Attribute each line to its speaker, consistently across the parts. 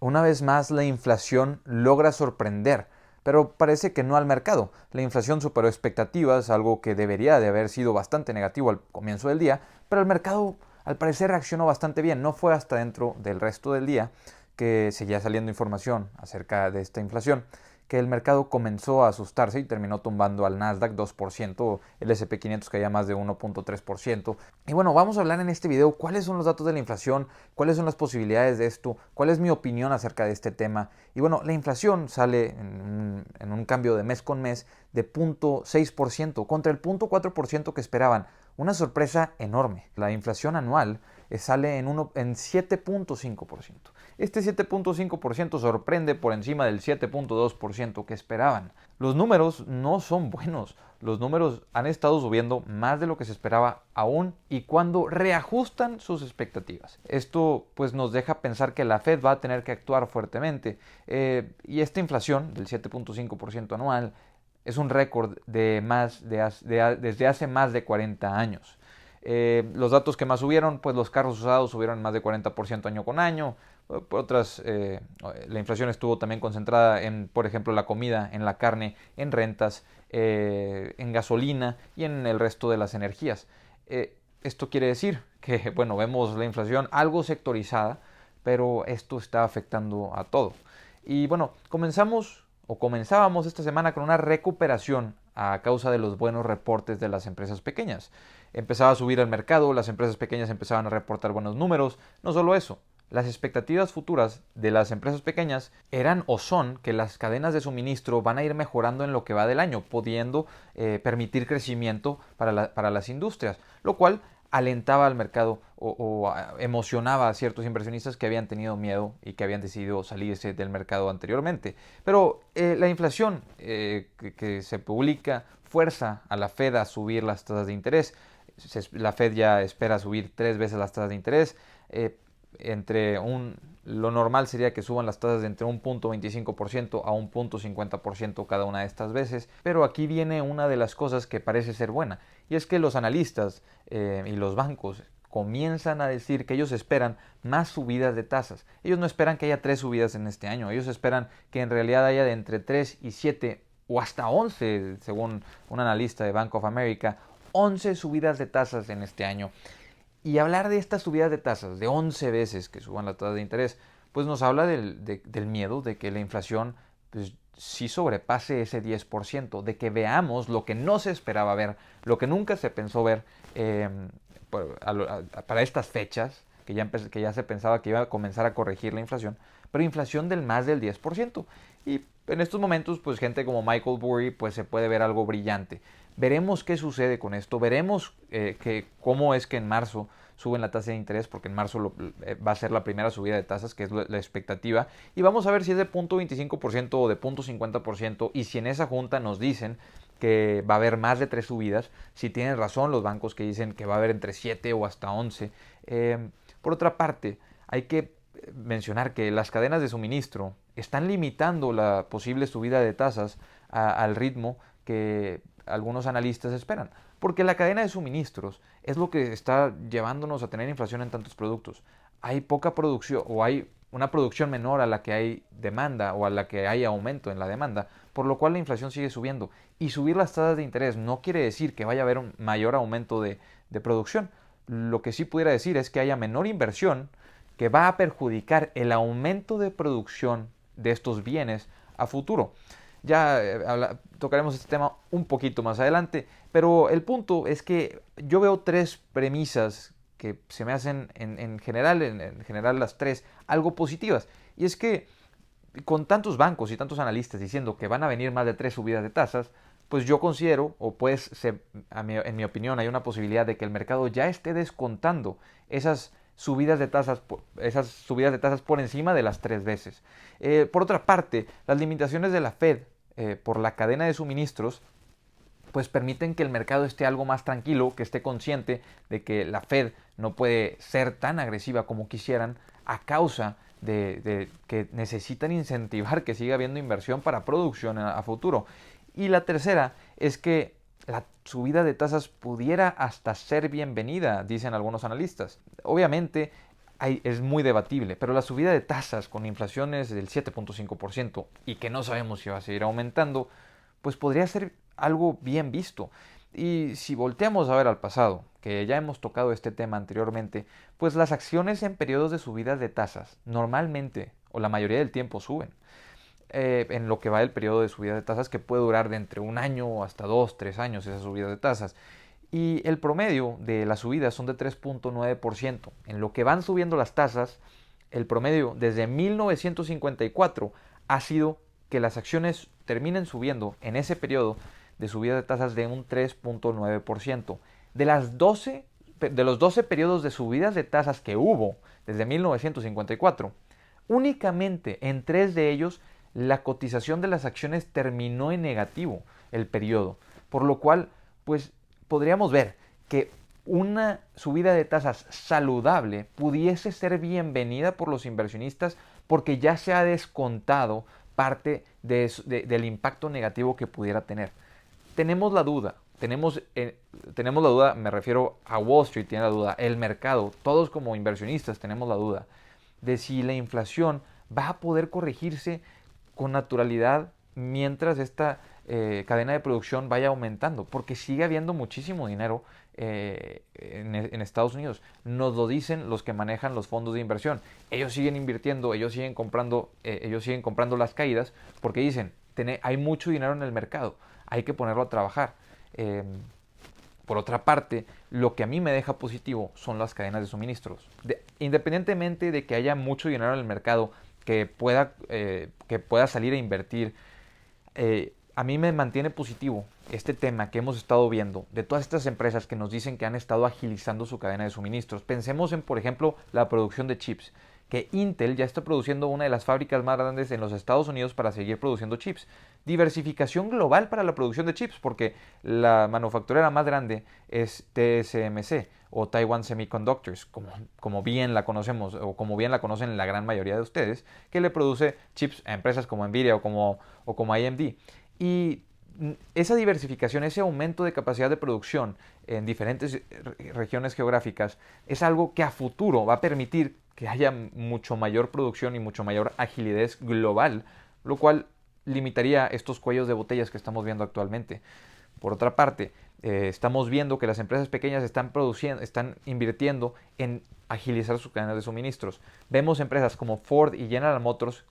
Speaker 1: Una vez más, la inflación logra sorprender, pero parece que no al mercado. La inflación superó expectativas, algo que debería de haber sido bastante negativo al comienzo del día, pero el mercado al parecer reaccionó bastante bien. No fue hasta dentro del resto del día que seguía saliendo información acerca de esta inflación, que el mercado comenzó a asustarse y terminó tumbando al Nasdaq 2%, el S&P 500 caía más de 1.3%. Y bueno, vamos a hablar en este video cuáles son los datos de la inflación, cuáles son las posibilidades de esto, cuál es mi opinión acerca de este tema. Y bueno, la inflación sale en un cambio de mes con mes de 0.6% contra el 0.4% que esperaban. Una sorpresa enorme. La inflación anual sale en 7.5%. Este 7.5% sorprende por encima del 7.2% que esperaban. Los números no son buenos. Los números han estado subiendo más de lo que se esperaba aún y cuando reajustan sus expectativas. Esto pues nos deja pensar que la Fed va a tener que actuar fuertemente y esta inflación del 7.5% anual es un récord desde hace más de 40 años. Los datos que más subieron, pues los carros usados subieron más de 40% año con año. Por otras, la inflación estuvo también concentrada en, por ejemplo, la comida, en la carne, en rentas, en gasolina y en el resto de las energías. Esto quiere decir que, bueno, vemos la inflación algo sectorizada, pero esto está afectando a todo. Y bueno, comenzábamos esta semana con una recuperación a causa de los buenos reportes de las empresas pequeñas. Empezaba a subir el mercado, las empresas pequeñas empezaban a reportar buenos números. No solo eso, las expectativas futuras de las empresas pequeñas eran o son que las cadenas de suministro van a ir mejorando en lo que va del año, pudiendo permitir crecimiento para las industrias, lo cual alentaba al mercado o emocionaba a ciertos inversionistas que habían tenido miedo y que habían decidido salirse del mercado anteriormente. Pero la inflación que se publica fuerza a la Fed a subir las tasas de interés. La Fed ya espera subir 3 veces las tasas de interés. Lo normal sería que suban las tasas de entre un 0.25% a un 0.50% cada una de estas veces, pero aquí viene una de las cosas que parece ser buena, y es que los analistas y los bancos comienzan a decir que ellos esperan más subidas de tasas. Ellos no esperan que haya 3 subidas en este año, ellos esperan que en realidad haya de entre 3 y 7 o hasta 11, según un analista de Bank of America, 11 subidas de tasas en este año. Y hablar de estas subidas de tasas, de 11 veces que suban la tasa de interés, pues nos habla del miedo de que la inflación pues, sí sobrepase ese 10%, de que veamos lo que no se esperaba ver, lo que nunca se pensó ver para estas fechas, que ya se pensaba que iba a comenzar a corregir la inflación, pero inflación del más del 10%. Y en estos momentos, pues gente como Michael Burry, pues se puede ver algo brillante. Veremos qué sucede con esto, veremos cómo es que en marzo suben la tasa de interés, porque en marzo va a ser la primera subida de tasas, que es la expectativa, y vamos a ver si es de 0.25% o de 0.50%, y si en esa junta nos dicen que va a haber más de 3 subidas, si tienen razón los bancos que dicen que va a haber entre 7 o hasta 11. Por otra parte, hay que mencionar que las cadenas de suministro están limitando la posible subida de tasas al ritmo que algunos analistas esperan, porque la cadena de suministros es lo que está llevándonos a tener inflación en tantos productos. Hay poca producción o hay una producción menor a la que hay demanda o a la que hay aumento en la demanda, por lo cual la inflación sigue subiendo. Y subir las tasas de interés no quiere decir que vaya a haber un mayor aumento de producción. Lo que sí pudiera decir es que haya menor inversión que va a perjudicar el aumento de producción de estos bienes a futuro. Ya tocaremos este tema un poquito más adelante, pero el punto es que yo veo 3 premisas que se me hacen en general las 3 algo positivas. Y es que con tantos bancos y tantos analistas diciendo que van a venir más de 3 subidas de tasas, pues yo considero, o pues en mi opinión, hay una posibilidad de que el mercado ya esté descontando esas subidas de tasas por encima de las 3 veces. Por otra parte, las limitaciones de la Fed por la cadena de suministros pues permiten que el mercado esté algo más tranquilo, que esté consciente de que la Fed no puede ser tan agresiva como quisieran a causa de que necesitan incentivar que siga habiendo inversión para producción a futuro. Y la tercera es que la subida de tasas pudiera hasta ser bienvenida, dicen algunos analistas. Obviamente es muy debatible, pero la subida de tasas con inflaciones del 7.5% y que no sabemos si va a seguir aumentando, pues podría ser algo bien visto. Y si volteamos a ver al pasado, que ya hemos tocado este tema anteriormente, pues las acciones en periodos de subidas de tasas normalmente o la mayoría del tiempo suben. En lo que va el periodo de subida de tasas, que puede durar de entre un año hasta 2, 3 años esas subidas de tasas. Y el promedio de las subidas son de 3.9%. En lo que van subiendo las tasas, el promedio desde 1954 ha sido que las acciones terminen subiendo en ese periodo de subida de tasas de un 3.9%. De los 12 periodos de subidas de tasas que hubo desde 1954, únicamente en 3 de ellos la cotización de las acciones terminó en negativo el periodo, por lo cual pues podríamos ver que una subida de tasas saludable pudiese ser bienvenida por los inversionistas porque ya se ha descontado parte del impacto negativo que pudiera tener. Tenemos la duda, tenemos la duda, me refiero a Wall Street, tiene la duda, el mercado, todos como inversionistas tenemos la duda de si la inflación va a poder corregirse con naturalidad mientras esta cadena de producción vaya aumentando, porque sigue habiendo muchísimo dinero en Estados Unidos. Nos lo dicen los que manejan los fondos de inversión. Ellos siguen invirtiendo, ellos siguen comprando las caídas porque dicen, hay mucho dinero en el mercado, hay que ponerlo a trabajar. Por otra parte, lo que a mí me deja positivo son las cadenas de suministros. Independientemente de que haya mucho dinero en el mercado que pueda salir a invertir, a mí me mantiene positivo este tema que hemos estado viendo de todas estas empresas que nos dicen que han estado agilizando su cadena de suministros. Pensemos en, por ejemplo, la producción de chips, que Intel ya está produciendo una de las fábricas más grandes en los Estados Unidos para seguir produciendo chips. Diversificación global para la producción de chips, porque la manufacturera más grande es TSMC o Taiwan Semiconductors, como bien la conocemos o como bien la conocen la gran mayoría de ustedes, que le produce chips a empresas como Nvidia o como AMD. Y esa diversificación, ese aumento de capacidad de producción en diferentes regiones geográficas es algo que a futuro va a permitir que haya mucho mayor producción y mucho mayor agilidad global, lo cual limitaría estos cuellos de botellas que estamos viendo actualmente. Por otra parte, estamos viendo que las empresas pequeñas están invirtiendo en agilizar sus cadenas de suministros. Vemos empresas como Ford y General Motors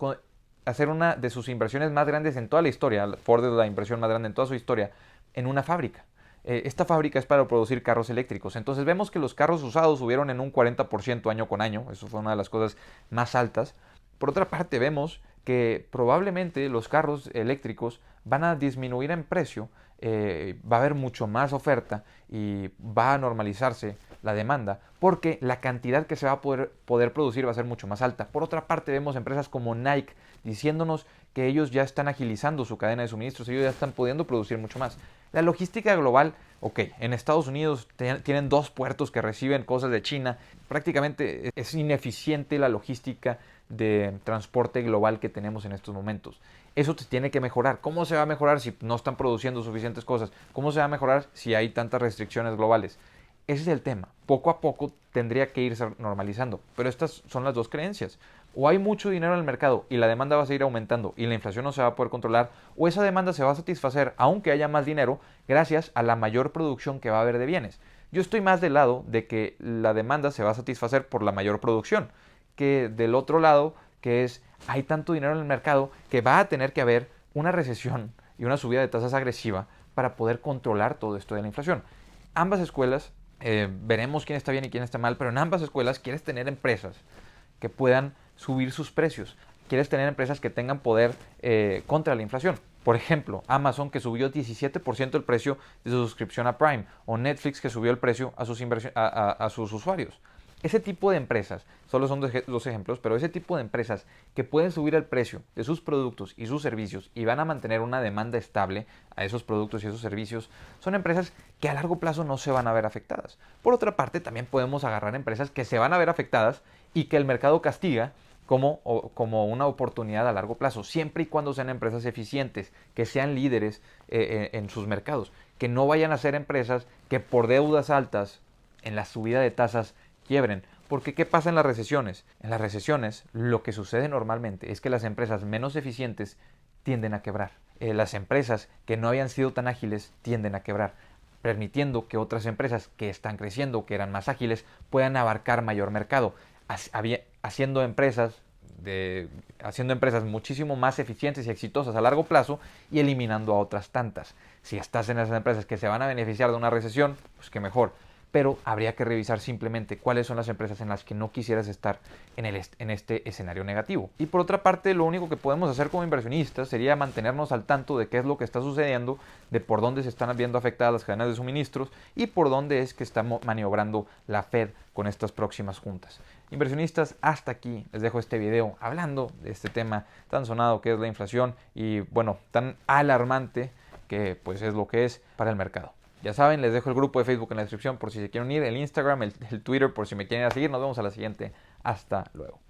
Speaker 1: hacer una de sus inversiones más grandes en toda la historia. Ford es la inversión más grande en toda su historia en una fábrica. Esta fábrica es para producir carros eléctricos. Entonces vemos que los carros usados subieron en un 40% año con año. Eso fue una de las cosas más altas. Por otra parte, vemos que probablemente los carros eléctricos van a disminuir en precio, va a haber mucho más oferta y va a normalizarse la demanda porque la cantidad que se va a poder producir va a ser mucho más alta. Por otra parte, vemos empresas como Nike diciéndonos que ellos ya están agilizando su cadena de suministros, ellos ya están pudiendo producir mucho más. La logística global, ok, en Estados Unidos tienen 2 puertos que reciben cosas de China, prácticamente es ineficiente la logística de transporte global que tenemos en estos momentos. Eso se tiene que mejorar. ¿Cómo se va a mejorar si no están produciendo suficientes cosas? ¿Cómo se va a mejorar si hay tantas restricciones globales? Ese es el tema. Poco a poco tendría que irse normalizando. Pero estas son las dos creencias. O hay mucho dinero en el mercado y la demanda va a seguir aumentando y la inflación no se va a poder controlar, o esa demanda se va a satisfacer aunque haya más dinero gracias a la mayor producción que va a haber de bienes. Yo estoy más del lado de que la demanda se va a satisfacer por la mayor producción, que del otro lado, que es hay tanto dinero en el mercado que va a tener que haber una recesión y una subida de tasas agresiva para poder controlar todo esto de la inflación. Ambas escuelas, veremos quién está bien y quién está mal, pero en ambas escuelas quieres tener empresas que puedan subir sus precios. Quieres tener empresas que tengan poder contra la inflación. Por ejemplo, Amazon, que subió 17% el precio de su suscripción a Prime, o Netflix, que subió el precio a sus usuarios. Ese tipo de empresas, solo son 2 ejemplos, pero ese tipo de empresas que pueden subir el precio de sus productos y sus servicios y van a mantener una demanda estable a esos productos y esos servicios, son empresas que a largo plazo no se van a ver afectadas. Por otra parte, también podemos agarrar empresas que se van a ver afectadas y que el mercado castiga como una oportunidad a largo plazo, siempre y cuando sean empresas eficientes, que sean líderes en sus mercados, que no vayan a ser empresas que por deudas altas en la subida de tasas quiebren, Porque ¿qué pasa en las recesiones? En las recesiones lo que sucede normalmente es que las empresas menos eficientes tienden a quebrar. Las empresas que no habían sido tan ágiles tienden a quebrar, permitiendo que otras empresas que están creciendo, que eran más ágiles, puedan abarcar mayor mercado, haciendo empresas muchísimo más eficientes y exitosas a largo plazo y eliminando a otras tantas. Si estás en esas empresas que se van a beneficiar de una recesión, pues qué mejor. Pero habría que revisar simplemente cuáles son las empresas en las que no quisieras estar en este escenario negativo. Y por otra parte, lo único que podemos hacer como inversionistas sería mantenernos al tanto de qué es lo que está sucediendo, de por dónde se están viendo afectadas las cadenas de suministros y por dónde es que está maniobrando la Fed con estas próximas juntas. Inversionistas, hasta aquí les dejo este video hablando de este tema tan sonado que es la inflación y bueno, tan alarmante que pues es lo que es para el mercado. Ya saben, les dejo el grupo de Facebook en la descripción por si se quieren unir, el Instagram, el Twitter por si me quieren ir a seguir. Nos vemos a la siguiente. Hasta luego.